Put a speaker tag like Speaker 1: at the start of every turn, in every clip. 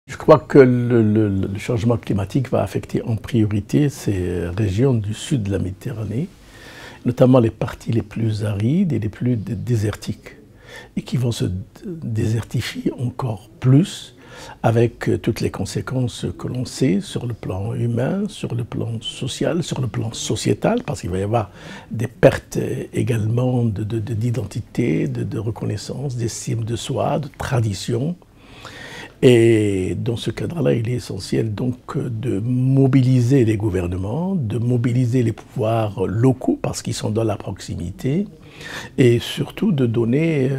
Speaker 1: Je crois que le changement climatique va affecter en priorité ces régions du sud de la Méditerranée, notamment les parties les plus arides et les plus désertiques, et qui vont se désertifier encore plus avec toutes les conséquences que l'on sait sur le plan humain, sur le plan social, sur le plan sociétal, parce qu'il va y avoir des pertes également d'identité, de reconnaissance, d'estime de soi, de tradition. Et dans ce cadre-là, il est essentiel donc de mobiliser les gouvernements, de mobiliser les pouvoirs locaux parce qu'ils sont dans la proximité et surtout de donner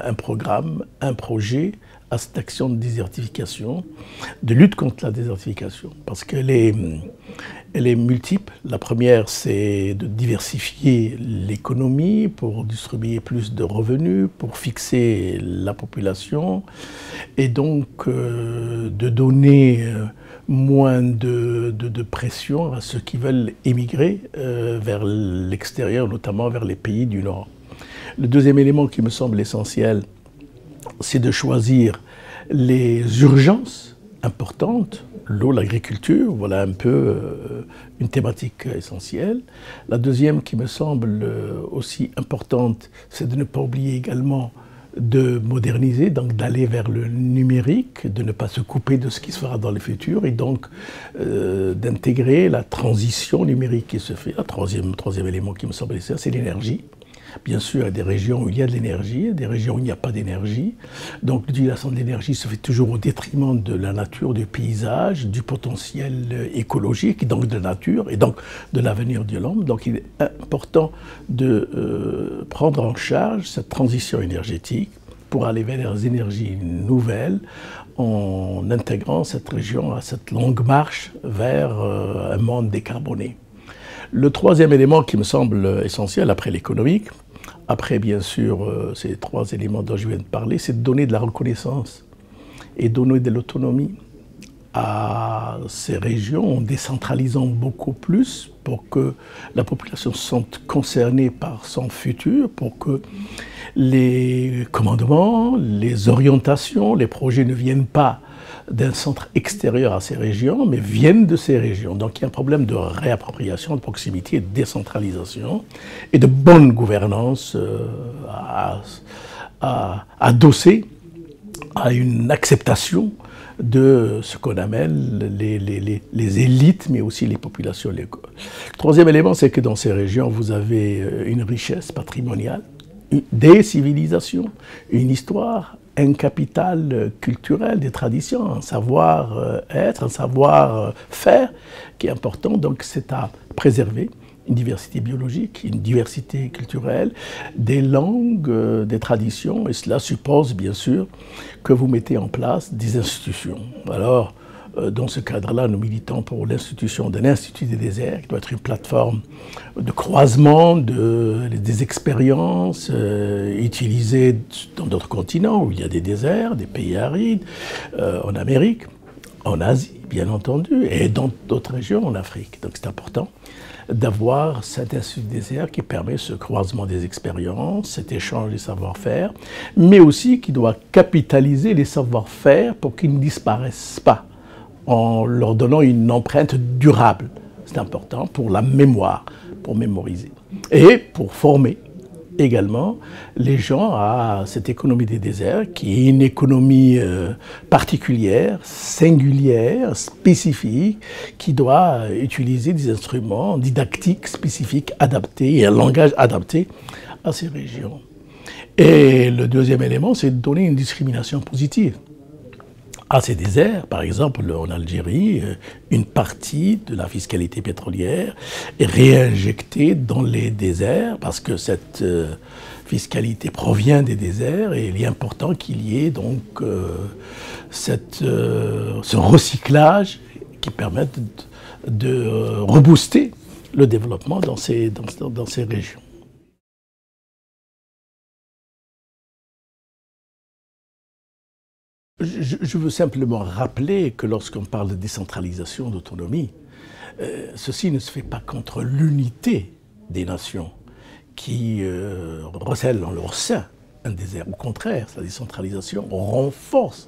Speaker 1: un programme, un projet à cette action de désertification, de lutte contre la désertification parce qu'elle est multiple. La première, c'est de diversifier l'économie pour distribuer plus de revenus, pour fixer la population et donc de donner moins de pression à ceux qui veulent émigrer vers l'extérieur, notamment vers les pays du Nord. Le deuxième élément qui me semble essentiel, c'est de choisir les urgences importantes, l'eau, l'agriculture, voilà un peu une thématique essentielle. La deuxième qui me semble aussi importante, c'est de ne pas oublier également de moderniser, donc d'aller vers le numérique, de ne pas se couper de ce qui se fera dans le futur et donc d'intégrer la transition numérique qui se fait. Le troisième élément qui me semble essentiel, c'est l'énergie. Bien sûr, il y a des régions où il y a de l'énergie, des régions où il n'y a pas d'énergie. Donc l'utilisation de l'énergie se fait toujours au détriment de la nature, du paysage, du potentiel écologique, donc de la nature, et donc de l'avenir de l'homme. Donc il est important de prendre en charge cette transition énergétique pour aller vers les énergies nouvelles en intégrant cette région à cette longue marche vers un monde décarboné. Le troisième élément qui me semble essentiel, après l'économique, après bien sûr ces trois éléments dont je viens de parler, c'est de donner de la reconnaissance et donner de l'autonomie à ces régions en décentralisant beaucoup plus pour que la population se sente concernée par son futur, pour que les commandements, les orientations, les projets ne viennent pas d'un centre extérieur à ces régions, mais viennent de ces régions. Donc il y a un problème de réappropriation, de proximité, de décentralisation et de bonne gouvernance adossée à une acceptation de ce qu'on appelle les élites, mais aussi les populations locales. Le troisième élément, c'est que dans ces régions, vous avez une richesse patrimoniale, des civilisations, une histoire, un capital culturel, des traditions, un savoir-être, un savoir-faire qui est important. Donc c'est à préserver une diversité biologique, une diversité culturelle, des langues, des traditions. Et cela suppose bien sûr que vous mettez en place des institutions. Alors, dans ce cadre-là, nous militons pour l'institution d'un institut des déserts, qui doit être une plateforme de croisement des expériences utilisées dans d'autres continents où il y a des déserts, des pays arides, en Amérique, en Asie, bien entendu, et dans d'autres régions en Afrique. Donc c'est important d'avoir cet institut des déserts qui permet ce croisement des expériences, cet échange des savoir-faire, mais aussi qui doit capitaliser les savoir-faire pour qu'ils ne disparaissent pas, en leur donnant une empreinte durable. C'est important pour la mémoire, pour mémoriser. Et pour former également les gens à cette économie des déserts, qui est une économie particulière, singulière, spécifique, qui doit utiliser des instruments didactiques spécifiques, adaptés, et un langage adapté à ces régions. Et le deuxième élément, c'est de donner une discrimination positive à ces déserts. Par exemple, en Algérie, une partie de la fiscalité pétrolière est réinjectée dans les déserts parce que cette fiscalité provient des déserts et il est important qu'il y ait donc ce recyclage qui permette de rebooster le développement dans ces régions. Je veux simplement rappeler que lorsqu'on parle de décentralisation, d'autonomie, ceci ne se fait pas contre l'unité des nations qui recèlent en leur sein un désert. Au contraire, la décentralisation renforce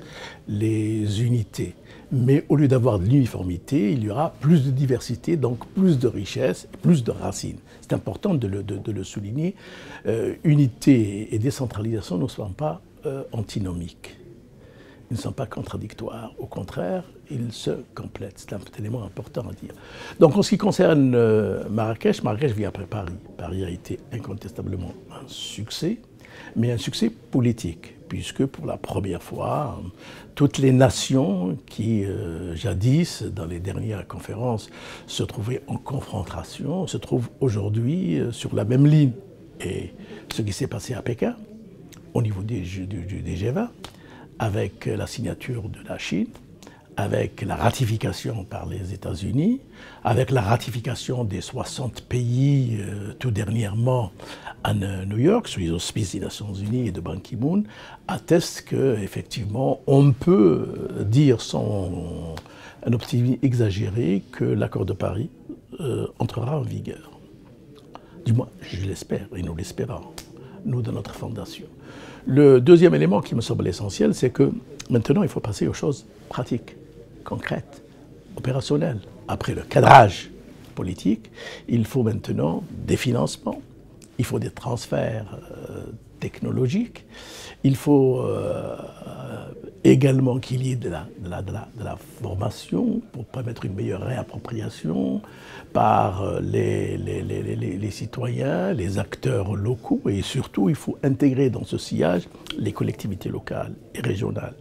Speaker 1: les unités. Mais au lieu d'avoir de l'uniformité, il y aura plus de diversité, donc plus de richesse, plus de racines. C'est important de le souligner. Unité et décentralisation ne sont pas antinomiques. Ils ne sont pas contradictoires. Au contraire, ils se complètent. C'est un élément important à dire. Donc en ce qui concerne Marrakech, Marrakech vient après Paris. Paris a été incontestablement un succès, mais un succès politique, puisque pour la première fois, toutes les nations qui, jadis, dans les dernières conférences, se trouvaient en confrontation, se trouvent aujourd'hui sur la même ligne. Et ce qui s'est passé à Pékin, au niveau des G20, avec la signature de la Chine, avec la ratification par les États-Unis, avec la ratification des 60 pays tout dernièrement à New York, sous les auspices des Nations Unies et de Ban Ki-moon, atteste qu'effectivement, on peut dire sans un optimisme exagéré que l'accord de Paris entrera en vigueur. Du moins, je l'espère, et nous l'espérons, nous de notre fondation. Le deuxième élément qui me semble essentiel, c'est que maintenant, il faut passer aux choses pratiques, concrètes, opérationnelles. Après le cadrage politique, il faut maintenant des financements, il faut des transferts technologiques, il faut également qu'il y ait de la formation pour permettre une meilleure réappropriation par les citoyens, les acteurs locaux, et surtout il faut intégrer dans ce sillage les collectivités locales et régionales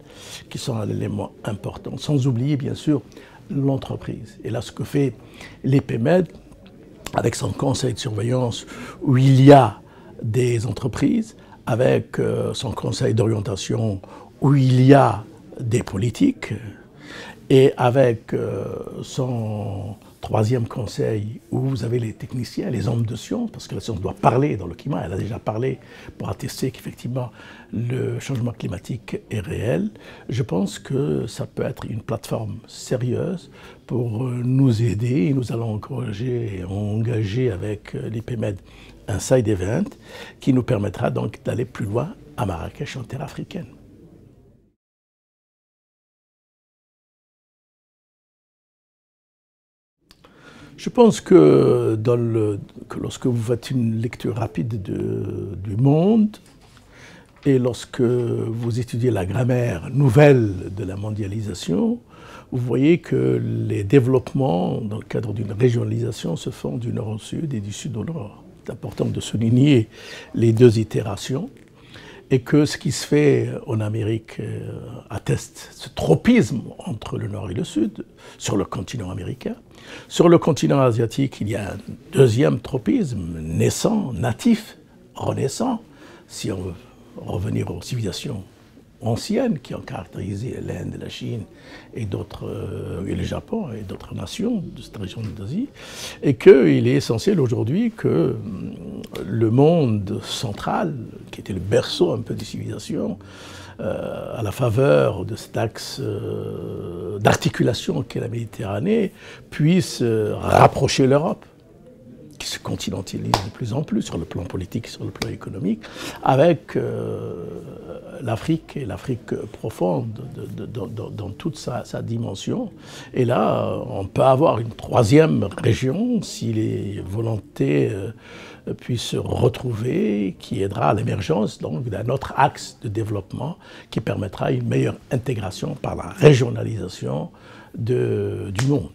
Speaker 1: qui sont un élément important, sans oublier bien sûr l'entreprise. Et là ce que fait l'EPMED avec son conseil de surveillance où il y a des entreprises, avec son conseil d'orientation où il y a des politiques, et avec son troisième conseil où vous avez les techniciens, les hommes de science, parce que la science doit parler dans le climat, elle a déjà parlé pour attester qu'effectivement le changement climatique est réel. Je pense que ça peut être une plateforme sérieuse pour nous aider, et nous allons engager avec l'IPMED un side event qui nous permettra donc d'aller plus loin à Marrakech en terre africaine. Je pense que, lorsque vous faites une lecture rapide du monde et lorsque vous étudiez la grammaire nouvelle de la mondialisation, vous voyez que les développements dans le cadre d'une régionalisation se font du nord au sud et du sud au nord. C'est important de souligner les deux itérations et que ce qui se fait en Amérique atteste ce tropisme entre le nord et le sud sur le continent américain. Sur le continent asiatique, il y a un deuxième tropisme naissant, natif, renaissant, si on veut revenir aux civilisations anciennes qui ont caractérisé l'Inde, la Chine et le Japon et d'autres nations de cette région d'Asie, et qu'il est essentiel aujourd'hui que le monde central, qui était le berceau un peu des civilisations, à la faveur de cet axe d'articulation qu'est la Méditerranée, puisse rapprocher l'Europe, qui se continentalise de plus en plus sur le plan politique, sur le plan économique, avec l'Afrique et l'Afrique profonde dans toute sa dimension. Et là, on peut avoir une troisième région si les volontés puissent se retrouver, qui aidera à l'émergence donc d'un autre axe de développement qui permettra une meilleure intégration par la régionalisation du monde.